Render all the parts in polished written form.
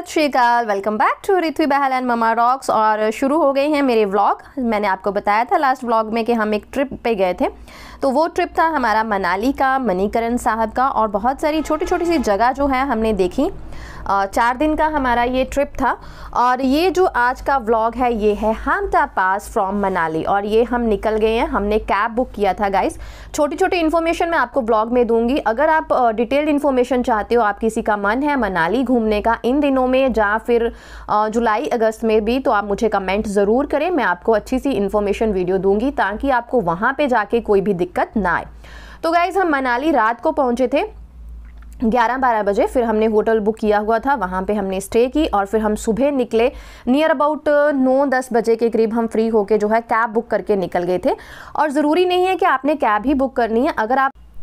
सत श्री अकाल, welcome back to Rithvi Bahl and mama rocks. और शुरू हो गए हैं मेरे व्लॉग। मैंने आपको बताया था लास्ट व्लॉग में कि हम एक ट्रिप पे गए थे, तो वो ट्रिप था हमारा मनाली का, मणिकरण साहब का, और बहुत सारी छोटी छोटी सी जगह जो है हमने देखी। 4 दिन का हमारा ये ट्रिप था। और ये जो आज का व्लॉग है ये है हामटा पास फ्रॉम मनाली, और ये हम निकल गए हैं। हमने कैब बुक किया था गाइस। छोटी छोटी इन्फॉर्मेशन मैं आपको व्लॉग में दूंगी। अगर आप डिटेल्ड इन्फॉर्मेशन चाहते हो, आप किसी का मन है मनाली घूमने का इन दिनों में या फिर जुलाई अगस्त में भी, तो आप मुझे कमेंट ज़रूर करें। मैं आपको अच्छी सी इन्फॉर्मेशन वीडियो दूंगी ताकि आपको वहाँ पे जाके कोई भी दिक्कत ना आए। तो गाइस हम मनाली रात को पहुँचे थे 11-12 बजे। फिर हमने होटल बुक किया हुआ था, वहाँ पे हमने स्टे की, और फिर हम सुबह निकले। नियर अबाउट 9-10 बजे के करीब हम फ्री होके जो है कैब बुक करके निकल गए थे। और ज़रूरी नहीं है कि आपने कैब ही बुक करनी है।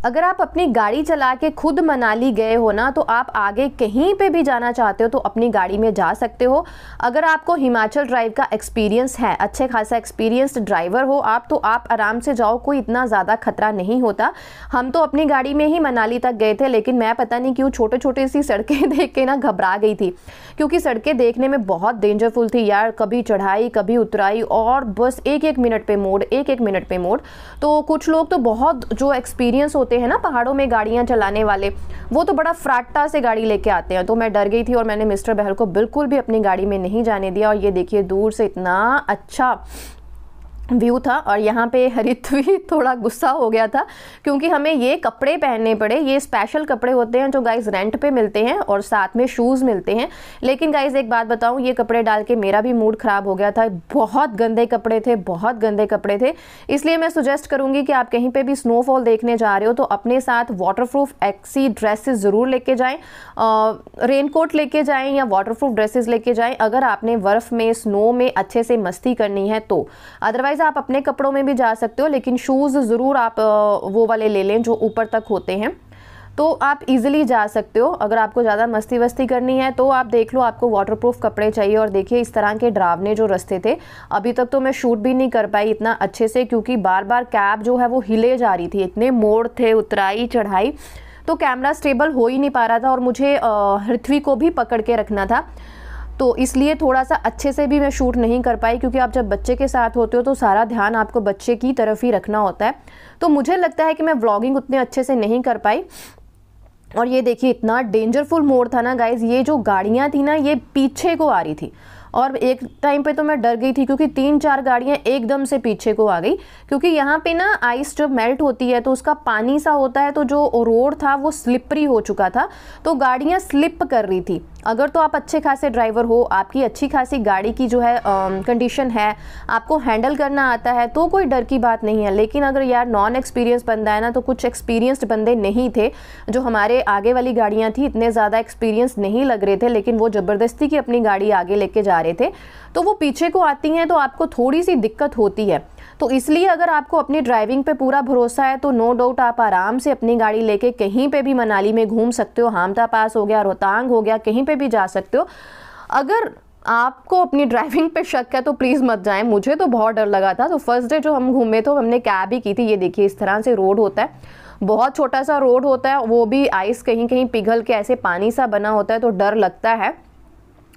अगर आप अपनी गाड़ी चला के खुद मनाली गए हो ना, तो आप आगे कहीं पे भी जाना चाहते हो तो अपनी गाड़ी में जा सकते हो। अगर आपको हिमाचल ड्राइव का एक्सपीरियंस है, अच्छे खासा एक्सपीरियंस्ड ड्राइवर हो आप, तो आप आराम से जाओ, कोई इतना ज़्यादा खतरा नहीं होता। हम तो अपनी गाड़ी में ही मनाली तक गए थे, लेकिन मैं पता नहीं क्यों छोटे छोटे सी सड़कें देख के ना घबरा गई थी, क्योंकि सड़कें देखने में बहुत डेंजरफुल थी यार। कभी चढ़ाई कभी उतराई, और बस एक एक मिनट पे मोड़, एक एक मिनट पे मोड़। तो कुछ लोग तो बहुत जो एक्सपीरियंस होते हैं ना पहाड़ों में गाड़ियां चलाने वाले, वो तो बड़ा फ्राटा से गाड़ी लेके आते हैं। तो मैं डर गई थी और मैंने मिस्टर बहल को बिल्कुल भी अपनी गाड़ी में नहीं जाने दिया। और ये देखिए दूर से इतना अच्छा व्यू था। और यहाँ पे रिथवी थोड़ा गुस्सा हो गया था क्योंकि हमें ये कपड़े पहनने पड़े। ये स्पेशल कपड़े होते हैं जो गाइस रेंट पे मिलते हैं, और साथ में शूज़ मिलते हैं। लेकिन गाइस एक बात बताऊँ, ये कपड़े डाल के मेरा भी मूड ख़राब हो गया था। बहुत गंदे कपड़े थे, बहुत गंदे कपड़े थे। इसलिए मैं सुजेस्ट करूँगी कि आप कहीं पर भी स्नोफॉल देखने जा रहे हो तो अपने साथ वाटरप्रूफ एक्सी ड्रेसेस ज़रूर लेके जाएँ, रेनकोट लेके जाएँ या वाटरप्रूफ ड्रेसेस लेके जाएँ अगर आपने बर्फ़ में, स्नो में अच्छे से मस्ती करनी है तो। अदरवाइज आप अपने कपड़ों में भी जा सकते हो, लेकिन शूज़ ज़रूर आप वो वाले ले लें जो ऊपर तक होते हैं, तो आप इजीली जा सकते हो। अगर आपको ज़्यादा मस्ती वस्ती करनी है तो आप देख लो, आपको वाटरप्रूफ कपड़े चाहिए। और देखिए इस तरह के डरावने जो रास्ते थे, अभी तक तो मैं शूट भी नहीं कर पाई इतना अच्छे से, क्योंकि बार बार कैब जो है वो हिले जा रही थी। इतने मोड़ थे, उतराई चढ़ाई, तो कैमरा स्टेबल हो ही नहीं पा रहा था। और मुझे रिथवी को भी पकड़ के रखना था, तो इसलिए थोड़ा सा अच्छे से भी मैं शूट नहीं कर पाई, क्योंकि आप जब बच्चे के साथ होते हो तो सारा ध्यान आपको बच्चे की तरफ ही रखना होता है। तो मुझे लगता है कि मैं व्लॉगिंग उतने अच्छे से नहीं कर पाई। और ये देखिए इतना डेंजरफुल मोड़ था ना गाइज। ये जो गाड़ियाँ थी ना, ये पीछे को आ रही थी, और एक टाइम पे तो मैं डर गई थी क्योंकि 3-4 गाड़ियाँ एकदम से पीछे को आ गई। क्योंकि यहाँ पे ना आइस जब मेल्ट होती है तो उसका पानी सा होता है, तो जो रोड था वो स्लिपरी हो चुका था, तो गाड़ियाँ स्लिप कर रही थी। अगर तो आप अच्छे खासे ड्राइवर हो, आपकी अच्छी खासी गाड़ी की जो है कंडीशन है, आपको हैंडल करना आता है, तो कोई डर की बात नहीं है। लेकिन अगर यार नॉन एक्सपीरियंस बंदा है ना, तो कुछ एक्सपीरियंस्ड बंदे नहीं थे। जो हमारे आगे वाली गाड़ियाँ थी इतने ज़्यादा एक्सपीरियंस नहीं लग रहे थे, लेकिन वो ज़बरदस्ती की अपनी गाड़ी आगे लेके जा रहे थे, तो वो पीछे को आती हैं तो आपको थोड़ी सी दिक्कत होती है। तो इसलिए अगर आपको अपनी ड्राइविंग पे पूरा भरोसा है तो नो डाउट आप आराम से अपनी गाड़ी लेके कहीं पे भी मनाली में घूम सकते हो। हामटा पास हो गया, रोहतांग हो गया, कहीं पे भी जा सकते हो। अगर आपको अपनी ड्राइविंग पे शक है तो प्लीज़ मत जाएं। मुझे तो बहुत डर लगा था। तो फर्स्ट डे जो हम घूमे तो हमने कैब ही की थी। ये देखिए इस तरह से रोड होता है, बहुत छोटा सा रोड होता है, वो भी आइस कहीं कहीं पिघल के ऐसे पानी सा बना होता है, तो डर लगता है।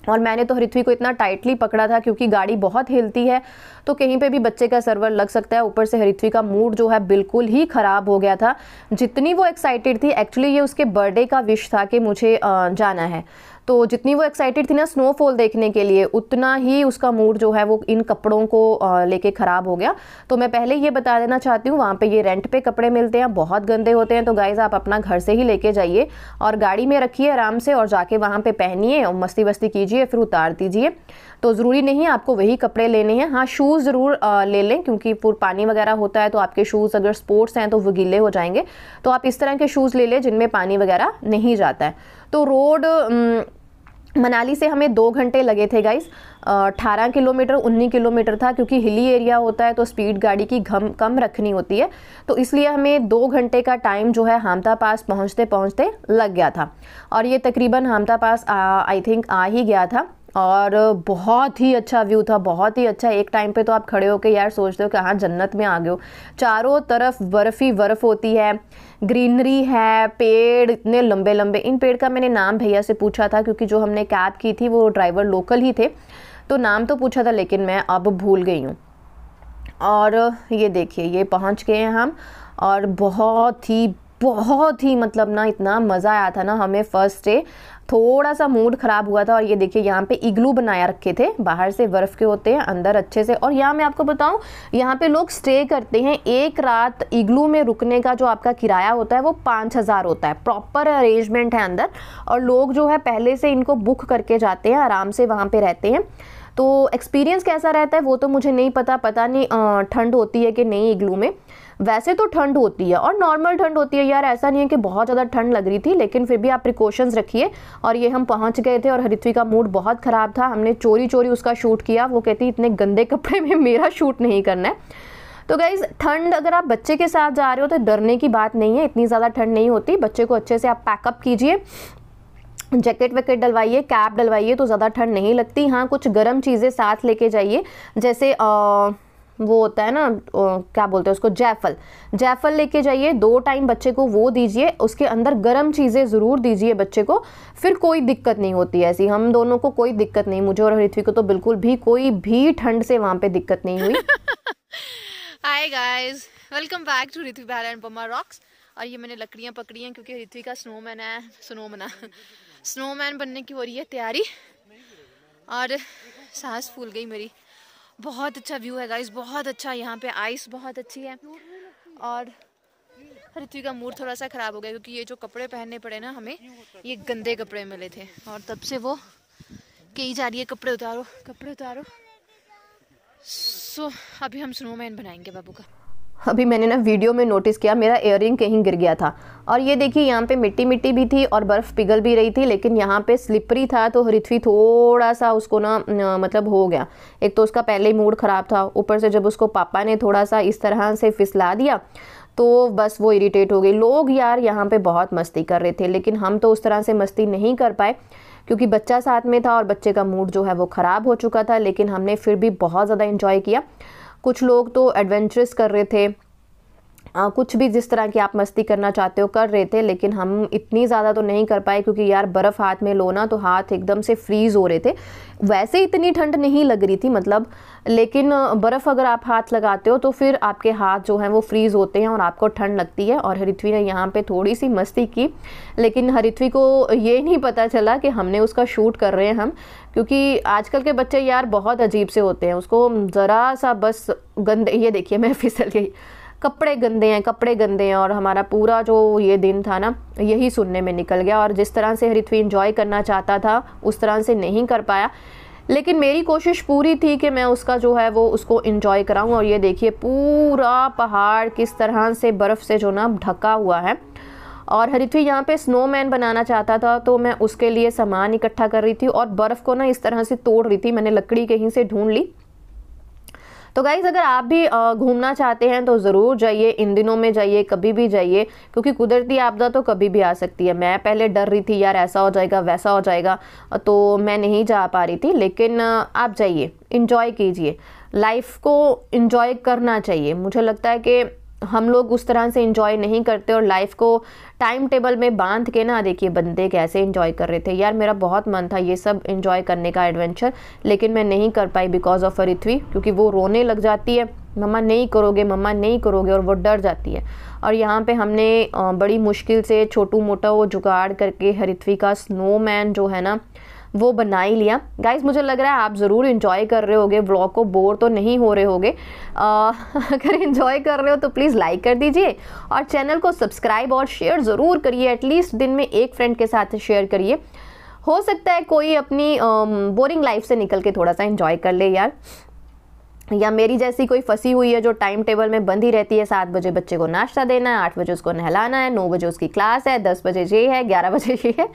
और मैंने तो रिथवी को इतना टाइटली पकड़ा था क्योंकि गाड़ी बहुत हिलती है, तो कहीं पे भी बच्चे का सर्वर लग सकता है। ऊपर से रिथवी का मूड जो है बिल्कुल ही ख़राब हो गया था। जितनी वो एक्साइटेड थी, एक्चुअली ये उसके बर्थडे का विश था कि मुझे जाना है, तो जितनी वो एक्साइटेड थी ना स्नोफॉल देखने के लिए, उतना ही उसका मूड जो है वो इन कपड़ों को लेके ख़राब हो गया। तो मैं पहले ये बता देना चाहती हूँ, वहाँ पे ये रेंट पे कपड़े मिलते हैं, बहुत गंदे होते हैं। तो गाइज़ आप अपना घर से ही लेके जाइए और गाड़ी में रखिए आराम से, और जाके वहाँ पे पहनिए और मस्ती वस्ती कीजिए, फिर उतार दीजिए। तो ज़रूरी नहीं है आपको वही कपड़े लेने हैं। हाँ, शूज़ ज़रूर ले लें, क्योंकि पूरा पानी वगैरह होता है, तो आपके शूज़ अगर स्पोर्ट्स हैं तो वो गीले हो जाएंगे। तो आप इस तरह के शूज़ ले लें जिनमें पानी वगैरह नहीं जाता है। तो रोड मनाली से हमें 2 घंटे लगे थे गाइस। 18 किलोमीटर 19 किलोमीटर था, क्योंकि हिली एरिया होता है तो स्पीड गाड़ी की कम रखनी होती है, तो इसलिए हमें 2 घंटे का टाइम जो है हामटा पास पहुंचते पहुंचते लग गया था। और ये तकरीबन हामटा पास आई थिंक आ ही गया था। और बहुत ही अच्छा व्यू था, बहुत ही अच्छा। एक टाइम पे तो आप खड़े होके यार सोचते हो कि हाँ जन्नत में आ गए हो। चारों तरफ बर्फ़ ही बर्फ़ होती है, ग्रीनरी है, पेड़ इतने लंबे लंबे। इन पेड़ का मैंने नाम भैया से पूछा था क्योंकि जो हमने कैब की थी वो ड्राइवर लोकल ही थे, तो नाम तो पूछा था लेकिन मैं अब भूल गई हूँ। और ये देखिए ये पहुँच गए हैं हम, और बहुत ही मतलब ना इतना मज़ा आया था ना हमें। फर्स्ट डे थोड़ा सा मूड ख़राब हुआ था। और ये देखिए यहाँ पे इग्लू बनाया रखे थे, बाहर से बर्फ़ के होते हैं, अंदर अच्छे से। और यहाँ मैं आपको बताऊँ, यहाँ पे लोग स्टे करते हैं। एक रात इग्लू में रुकने का जो आपका किराया होता है वो 5,000 होता है। प्रॉपर अरेंजमेंट है अंदर, और लोग जो है पहले से इनको बुक करके जाते हैं, आराम से वहाँ पर रहते हैं। तो एक्सपीरियंस कैसा रहता है वो तो मुझे नहीं पता नहीं ठंड होती है कि नहीं इग्लू में। वैसे तो ठंड होती है और नॉर्मल ठंड होती है यार, ऐसा नहीं है कि बहुत ज़्यादा ठंड लग रही थी, लेकिन फिर भी आप प्रिकॉशंस रखिए। और ये हम पहुंच गए थे और हरित्वी का मूड बहुत ख़राब था। हमने चोरी चोरी उसका शूट किया। वो कहती इतने गंदे कपड़े में मेरा शूट नहीं करना है। तो गाइज़ ठंड अगर आप बच्चे के साथ जा रहे हो तो डरने की बात नहीं है, इतनी ज़्यादा ठंड नहीं होती। बच्चे को अच्छे से आप पैकअप कीजिए, जैकेट वैकेट डलवाइए, कैप डलवाइए तो ज़्यादा ठंड नहीं लगती। हाँ कुछ गर्म चीज़ें साथ लेके जाइए, जैसे वो होता है ना क्या बोलते हैं उसको, जायफल लेके जाइए। 2 टाइम बच्चे को वो दीजिए, उसके अंदर गर्म चीज़ें ज़रूर दीजिए बच्चे को, फिर कोई दिक्कत नहीं होती है। ऐसी हम दोनों को कोई दिक्कत नहीं, मुझे और हरित्वी को तो बिल्कुल भी कोई भी ठंड से वहाँ पे दिक्कत नहीं हुई। Hi guys, welcome back to Rithvi Bahl and mama rocks. और ये मैंने लकड़ियाँ पकड़ी हैं क्योंकि रित्वी का स्नोमैन बनने की हो रही है तैयारी। और सांस फूल गई मेरी। बहुत अच्छा व्यू है गाइस, बहुत अच्छा। यहाँ पे आइस बहुत अच्छी है। और रित्वी का मूड थोड़ा सा ख़राब हो गया क्योंकि ये जो कपड़े पहनने पड़े ना हमें, ये गंदे कपड़े मिले थे और तब से वो कही जा रही है कपड़े उतारो कपड़े उतारो। सो अभी हम स्नोमैन बनाएंगे बाबू का। अभी मैंने ना वीडियो में नोटिस किया मेरा इयररिंग कहीं गिर गया था, और ये देखिए यहाँ पे मिट्टी मिट्टी भी थी और बर्फ़ पिघल भी रही थी, लेकिन यहाँ पे स्लिपरी था तो हरित्वी थोड़ा सा उसको ना मतलब हो गया। एक तो उसका पहले ही मूड ख़राब था, ऊपर से जब उसको पापा ने थोड़ा सा इस तरह से फिसला दिया तो बस वो इरिटेट हो गई। लोग यार यहाँ पे बहुत मस्ती कर रहे थे, लेकिन हम तो उस तरह से मस्ती नहीं कर पाए क्योंकि बच्चा साथ में था और बच्चे का मूड जो है वो ख़राब हो चुका था। लेकिन हमने फिर भी बहुत ज़्यादा इंजॉय किया। कुछ लोग तो एडवेंचरस कर रहे थे, कुछ भी जिस तरह की आप मस्ती करना चाहते हो कर रहे थे, लेकिन हम इतनी ज़्यादा तो नहीं कर पाए क्योंकि यार बर्फ़ हाथ में लो ना तो हाथ एकदम से फ्रीज़ हो रहे थे। वैसे इतनी ठंड नहीं लग रही थी मतलब, लेकिन बर्फ़ अगर आप हाथ लगाते हो तो फिर आपके हाथ जो हैं वो फ्रीज़ होते हैं और आपको ठंड लगती है। और हरित्वी ने यहाँ पे थोड़ी सी मस्ती की, लेकिन हरित्वी को ये नहीं पता चला कि हमने उसका शूट कर रहे हैं हम, क्योंकि आजकल के बच्चे यार बहुत अजीब से होते हैं। उसको ज़रा सा बस गंदे, ये देखिए मैं फिसल गई, कपड़े गंदे हैं और हमारा पूरा जो ये दिन था ना यही सुनने में निकल गया। और जिस तरह से हरित्वी एंजॉय करना चाहता था उस तरह से नहीं कर पाया, लेकिन मेरी कोशिश पूरी थी कि मैं उसका जो है वो उसको एंजॉय कराऊं। और ये देखिए पूरा पहाड़ किस तरह से बर्फ़ से जो ना ढका हुआ है। और हरित्वी यहाँ पे स्नोमैन बनाना चाहता था तो मैं उसके लिए सामान इकट्ठा कर रही थी और बर्फ़ को ना इस तरह से तोड़ रही थी। मैंने लकड़ी कहीं से ढूंढ ली। तो गाइज़ अगर आप भी घूमना चाहते हैं तो ज़रूर जाइए, इन दिनों में जाइए, कभी भी जाइए, क्योंकि कुदरती आपदा तो कभी भी आ सकती है। मैं पहले डर रही थी यार ऐसा हो जाएगा वैसा हो जाएगा, तो मैं नहीं जा पा रही थी। लेकिन आप जाइए, इंजॉय कीजिए, लाइफ को इंजॉय करना चाहिए। मुझे लगता है कि हम लोग उस तरह से इंजॉय नहीं करते और लाइफ को टाइम टेबल में बांध के ना, देखिए बंदे कैसे इंजॉय कर रहे थे यार। मेरा बहुत मन था ये सब इंजॉय करने का एडवेंचर, लेकिन मैं नहीं कर पाई बिकॉज ऑफ हरित्वी, क्योंकि वो रोने लग जाती है, मम्मा नहीं करोगे मम्मा नहीं करोगे, और वो डर जाती है। और यहाँ पे हमने बड़ी मुश्किल से छोटू मोटा वो जुगाड़ करके हरित्वी का स्नोमैन जो है ना वो बना ही लिया। गाइस मुझे लग रहा है आप ज़रूर इंजॉय कर रहे होगे, व्लॉग को बोर तो नहीं हो रहे होगे। अगर इंजॉय कर रहे हो तो प्लीज़ लाइक कर दीजिए और चैनल को सब्सक्राइब और शेयर ज़रूर करिए। एटलीस्ट दिन में एक फ्रेंड के साथ शेयर करिए, हो सकता है कोई अपनी बोरिंग लाइफ से निकल के थोड़ा सा इंजॉय कर ले यार। या मेरी जैसी कोई फंसी हुई है जो टाइम टेबल में बंधी रहती है, 7 बजे बच्चे को नाश्ता देना है, 8 बजे उसको नहलाना है, 9 बजे उसकी क्लास है, 10 बजे ये है, 11 बजे ये है।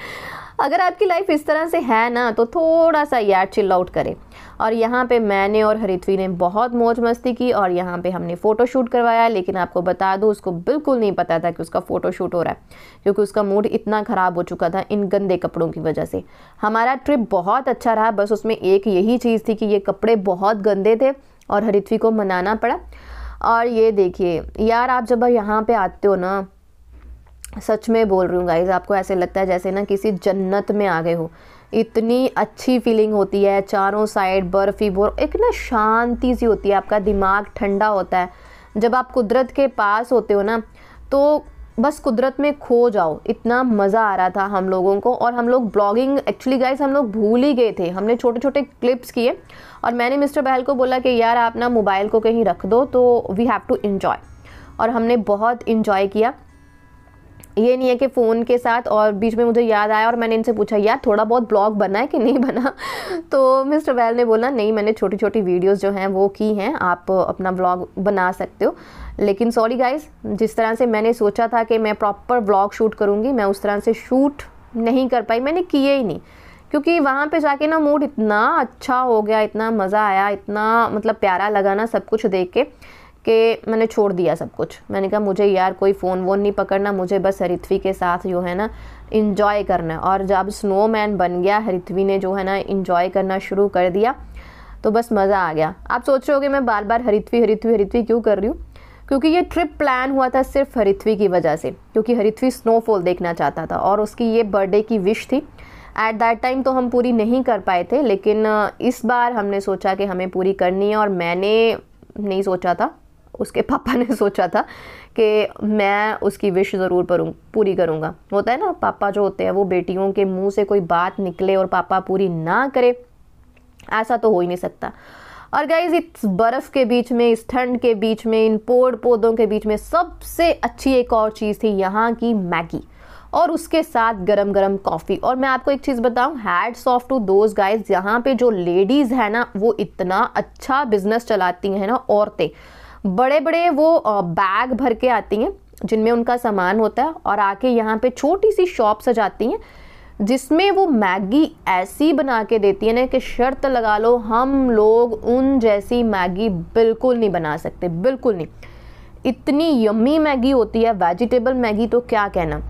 अगर आपकी लाइफ इस तरह से है ना तो थोड़ा सा यार चिल आउट करें। और यहाँ पे मैंने और हरिथ्वी ने बहुत मौज मस्ती की और यहाँ पे हमने फ़ोटो शूट करवाया। लेकिन आपको बता दूँ उसको बिल्कुल नहीं पता था कि उसका फ़ोटो शूट हो रहा है, क्योंकि उसका मूड इतना ख़राब हो चुका था इन गंदे कपड़ों की वजह से। हमारा ट्रिप बहुत अच्छा रहा, बस उसमें एक यही चीज़ थी कि ये कपड़े बहुत गंदे थे और हरिथ्वी को मनाना पड़ा। और ये देखिए यार, आप जब यहाँ पे आते हो ना, सच में बोल रही हूँ गाइज, आपको ऐसे लगता है जैसे ना किसी जन्नत में आ गए हो। इतनी अच्छी फीलिंग होती है, चारों साइड बर्फ ही बर्फ, एक ना शांति सी होती है, आपका दिमाग ठंडा होता है। जब आप कुदरत के पास होते हो ना तो बस कुदरत में खो जाओ। इतना मज़ा आ रहा था हम लोगों को। और हम लोग ब्लॉगिंग एक्चुअली गाइज हम लोग भूल ही गए थे, हमने छोटे छोटे क्लिप्स किए और मैंने मिस्टर बहल को बोला कि यार आप ना मोबाइल को कहीं रख दो, तो वी हैव टू इन्जॉय। और हमने बहुत इन्जॉय किया, ये नहीं है कि फ़ोन के साथ। और बीच में मुझे याद आया और मैंने इनसे पूछा यार थोड़ा बहुत ब्लॉग बना है कि नहीं बना, तो मिस्टर बहल ने बोला नहीं, मैंने छोटी छोटी वीडियोस जो हैं वो की हैं, आप अपना ब्लॉग बना सकते हो। लेकिन सॉरी गाइस, जिस तरह से मैंने सोचा था कि मैं प्रॉपर ब्लॉग शूट करूँगी, मैं उस तरह से शूट नहीं कर पाई, मैंने किए ही नहीं। क्योंकि वहाँ पे जाके ना मूड इतना अच्छा हो गया, इतना मज़ा आया, इतना मतलब प्यारा लगा ना सब कुछ देख के कि मैंने छोड़ दिया सब कुछ। मैंने कहा मुझे यार कोई फ़ोन वोन नहीं पकड़ना, मुझे बस हरिथ्वी के साथ जो है ना इंजॉय करना है। और जब स्नोमैन बन गया, हरिथ्वी ने जो है ना इंजॉय करना शुरू कर दिया, तो बस मज़ा आ गया। आप सोच रहे होगे मैं बार बार हरिथ्वी हरिथ्वी हरिथ्वी क्यों कर रही हूँ, क्योंकि ये ट्रिप प्लान हुआ था सिर्फ हरिथ्वी की वजह से, क्योंकि हरिथ्वी स्नोफॉल देखना चाहता था और उसकी ये बर्थडे की विश थी। एट दैट टाइम तो हम पूरी नहीं कर पाए थे, लेकिन इस बार हमने सोचा कि हमें पूरी करनी है। और मैंने नहीं सोचा था, उसके पापा ने सोचा था कि मैं उसकी विश ज़रूर पूरी करूँगा। होता है ना, पापा जो होते हैं वो बेटियों के मुंह से कोई बात निकले और पापा पूरी ना करे, ऐसा तो हो ही नहीं सकता। और गाइज इस बर्फ़ के बीच में, इस ठंड के बीच में, इन पेड़ पौधों के बीच में सबसे अच्छी एक और चीज़ थी यहाँ की मैगी, और उसके साथ गरम गरम कॉफ़ी। और मैं आपको एक चीज़ बताऊं, hats off to those guys, यहाँ पे जो लेडीज़ है ना वो इतना अच्छा बिजनेस चलाती हैं ना। औरतें बड़े बड़े वो बैग भर के आती हैं जिनमें उनका सामान होता है, और आके यहाँ पे छोटी सी शॉप सजाती हैं जिसमें वो मैगी ऐसी बना के देती है ना कि शर्त लगा लो हम लोग उन जैसी मैगी बिल्कुल नहीं बना सकते, बिल्कुल नहीं। इतनी यम्मी मैगी होती है, वेजिटेबल मैगी तो क्या कहना।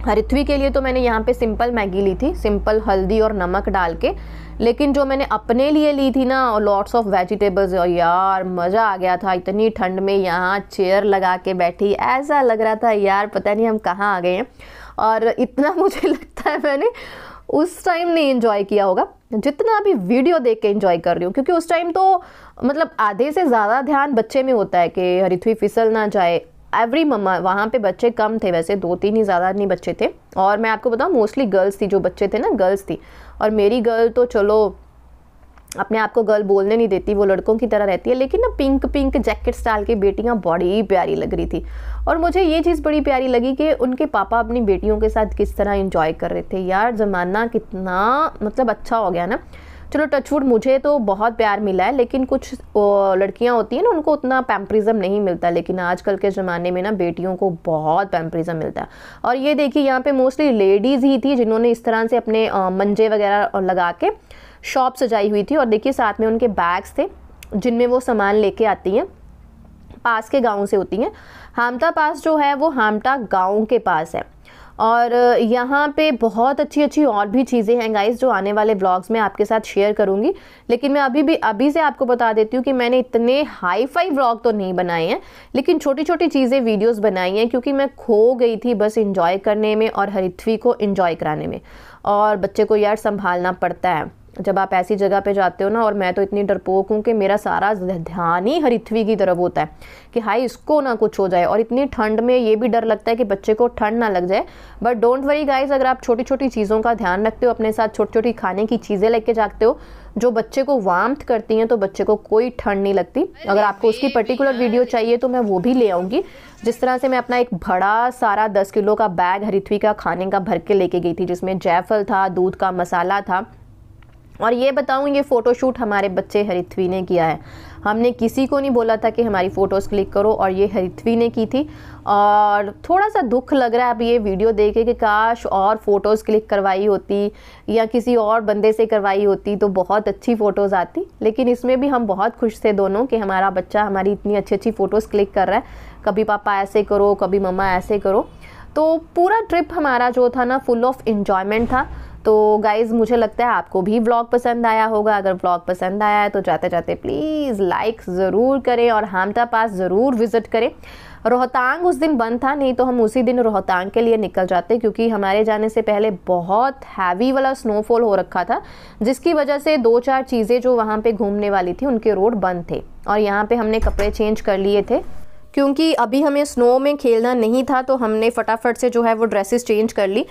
हरिथ्वी के लिए तो मैंने यहाँ पे सिंपल मैगी ली थी, सिंपल हल्दी और नमक डाल के। लेकिन जो मैंने अपने लिए ली थी ना, लॉट्स ऑफ वेजिटेबल्स, और यार मज़ा आ गया था। इतनी ठंड में यहाँ चेयर लगा के बैठी, ऐसा लग रहा था यार पता नहीं हम कहाँ आ गए हैं। और इतना मुझे लगता है मैंने उस टाइम नहीं एंजॉय किया होगा जितना अभी वीडियो देख के एंजॉय कर रही हूँ, क्योंकि उस टाइम तो मतलब आधे से ज़्यादा ध्यान बच्चे में होता है कि हरिथ्वी फिसल ना जाए। एवरी मम्मा, वहाँ पे बच्चे कम थे वैसे, 2-3 ही, ज़्यादा नहीं बच्चे थे। और मैं आपको बताऊँ मोस्टली गर्ल्स थी, जो बच्चे थे ना गर्ल्स थी। और मेरी गर्ल तो चलो अपने आप को गर्ल बोलने नहीं देती, वो लड़कों की तरह रहती है, लेकिन ना पिंक पिंक जैकेट्स डाल के बेटियाँ बड़ी प्यारी लग रही थी। और मुझे ये चीज़ बड़ी प्यारी लगी कि उनके पापा अपनी बेटियों के साथ किस तरह एंजॉय कर रहे थे। यार ज़माना कितना मतलब अच्छा हो गया ना। चलो टचवुड मुझे तो बहुत प्यार मिला है, लेकिन कुछ लड़कियां होती हैं ना उनको उतना पैम्परिज्म नहीं मिलता, लेकिन आजकल के ज़माने में ना बेटियों को बहुत पैम्परिज्म मिलता है। और ये देखिए यहाँ पे मोस्टली लेडीज़ ही थी जिन्होंने इस तरह से अपने मंजे वगैरह लगा के शॉप सजाई हुई थी। और देखिए साथ में उनके बैग्स थे जिनमें वो सामान लेके आती हैं, पास के गाँव से होती हैं। हामटा पास जो है वो हामटा गाँव के पास है। और यहाँ पे बहुत अच्छी अच्छी और भी चीज़ें हैं गाइस, जो आने वाले व्लॉग्स में आपके साथ शेयर करूँगी। लेकिन मैं अभी से आपको बता देती हूँ कि मैंने इतने हाई फाई व्लॉग तो नहीं बनाए हैं, लेकिन छोटी छोटी चीज़ें वीडियोस बनाई हैं, क्योंकि मैं खो गई थी बस इंजॉय करने में और हरिथ्वी को इंजॉय कराने में। और बच्चे को यार संभालना पड़ता है जब आप ऐसी जगह पे जाते हो ना। और मैं तो इतनी डरपोक हूँ कि मेरा सारा ध्यान ही हरिथ्वी की तरफ होता है कि हाय इसको ना कुछ हो जाए। और इतनी ठंड में ये भी डर लगता है कि बच्चे को ठंड ना लग जाए। बट डोंट वरी गाइज, अगर आप छोटी छोटी चीज़ों का ध्यान रखते हो, अपने साथ छोटी छोटी खाने की चीज़ें लेके जाते हो जो बच्चे को वार्मथ करती हैं, तो बच्चे को कोई ठंड नहीं लगती। अगर आपको उसकी पर्टिकुलर वीडियो चाहिए तो मैं वो भी ले आऊँगी। जिस तरह से मैं अपना एक बड़ा सारा 10 किलो का बैग हरिथ्वी का खाने का भर के लेके गई थी, जिसमें जायफल था, दूध का मसाला था, और ये बताऊं, ये फ़ोटोशूट हमारे बच्चे हरिथ्वी ने किया है। हमने किसी को नहीं बोला था कि हमारी फ़ोटोज़ क्लिक करो, और ये हरिथ्वी ने की थी। और थोड़ा सा दुख लग रहा है अब ये वीडियो देख के कि काश और फ़ोटोज़ क्लिक करवाई होती या किसी और बंदे से करवाई होती तो बहुत अच्छी फ़ोटोज़ आती। लेकिन इसमें भी हम बहुत खुश थे दोनों कि हमारा बच्चा हमारी इतनी अच्छी अच्छी फ़ोटोज़ क्लिक कर रहा है। कभी पापा ऐसे करो, कभी मम्मा ऐसे करो। तो पूरा ट्रिप हमारा जो था ना, फुल ऑफ इन्जॉयमेंट था। तो गाइज़, मुझे लगता है आपको भी व्लॉग पसंद आया होगा। अगर व्लॉग पसंद आया है तो जाते जाते प्लीज़ लाइक ज़रूर करें और हामटा पास ज़रूर विज़िट करें। रोहतांग उस दिन बंद था, नहीं तो हम उसी दिन रोहतांग के लिए निकल जाते, क्योंकि हमारे जाने से पहले बहुत हैवी वाला स्नोफॉल हो रखा था, जिसकी वजह से 2-4 चीज़ें जो वहाँ पे घूमने वाली थी उनके रोड बंद थे। और यहाँ पे हमने कपड़े चेंज कर लिए थे, क्योंकि अभी हमें स्नो में खेलना नहीं था, तो हमने फटाफट से जो है वो ड्रेसेस चेंज कर ली।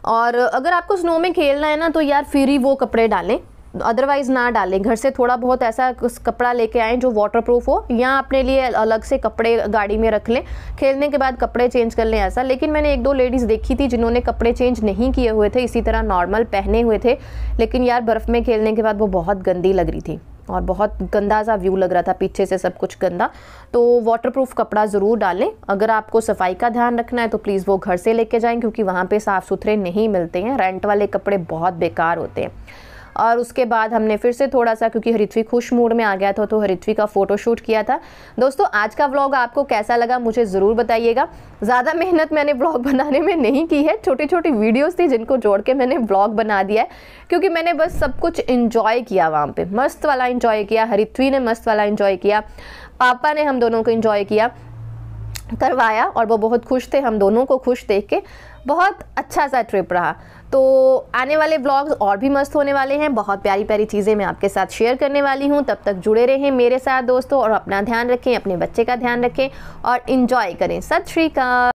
और अगर आपको स्नो में खेलना है ना तो यार फिर ही वो कपड़े डालें, अदरवाइज़ ना डालें। घर से थोड़ा बहुत ऐसा कपड़ा लेके आएँ जो वाटरप्रूफ हो, या अपने लिए अलग से कपड़े गाड़ी में रख लें, खेलने के बाद कपड़े चेंज कर लें ऐसा। लेकिन मैंने 1-2 लेडीज़ देखी थी जिन्होंने कपड़े चेंज नहीं किए हुए थे, इसी तरह नॉर्मल पहने हुए थे, लेकिन यार बर्फ़ में खेलने के बाद वो बहुत गंदी लग रही थी और बहुत गंदा सा व्यू लग रहा था, पीछे से सब कुछ गंदा। तो वाटरप्रूफ कपड़ा ज़रूर डालें। अगर आपको सफाई का ध्यान रखना है तो प्लीज़ वो घर से लेके जाएं, क्योंकि वहाँ पे साफ़ सुथरे नहीं मिलते हैं। रेंट वाले कपड़े बहुत बेकार होते हैं। और उसके बाद हमने फिर से थोड़ा सा, क्योंकि हरिथ्वी खुश मूड में आ गया था, तो हरिथ्वी का फ़ोटो शूट किया था। दोस्तों, आज का व्लॉग आपको कैसा लगा मुझे ज़रूर बताइएगा। ज़्यादा मेहनत मैंने व्लॉग बनाने में नहीं की है, छोटी छोटी वीडियोस थी जिनको जोड़ के मैंने व्लॉग बना दिया है, क्योंकि मैंने बस सब कुछ इन्जॉय किया वहाँ पे, मस्त वाला इन्जॉय किया। हरिथ्वी ने मस्त वाला इन्जॉय किया, पापा ने हम दोनों को इन्जॉय करवाया और वो बहुत खुश थे। हम दोनों को खुश देख के बहुत अच्छा सा ट्रिप रहा। तो आने वाले व्लॉग्स और भी मस्त होने वाले हैं, बहुत प्यारी प्यारी चीज़ें मैं आपके साथ शेयर करने वाली हूँ। तब तक जुड़े रहें मेरे साथ दोस्तों, और अपना ध्यान रखें, अपने बच्चे का ध्यान रखें और इन्जॉय करें। सत श्री अकाल।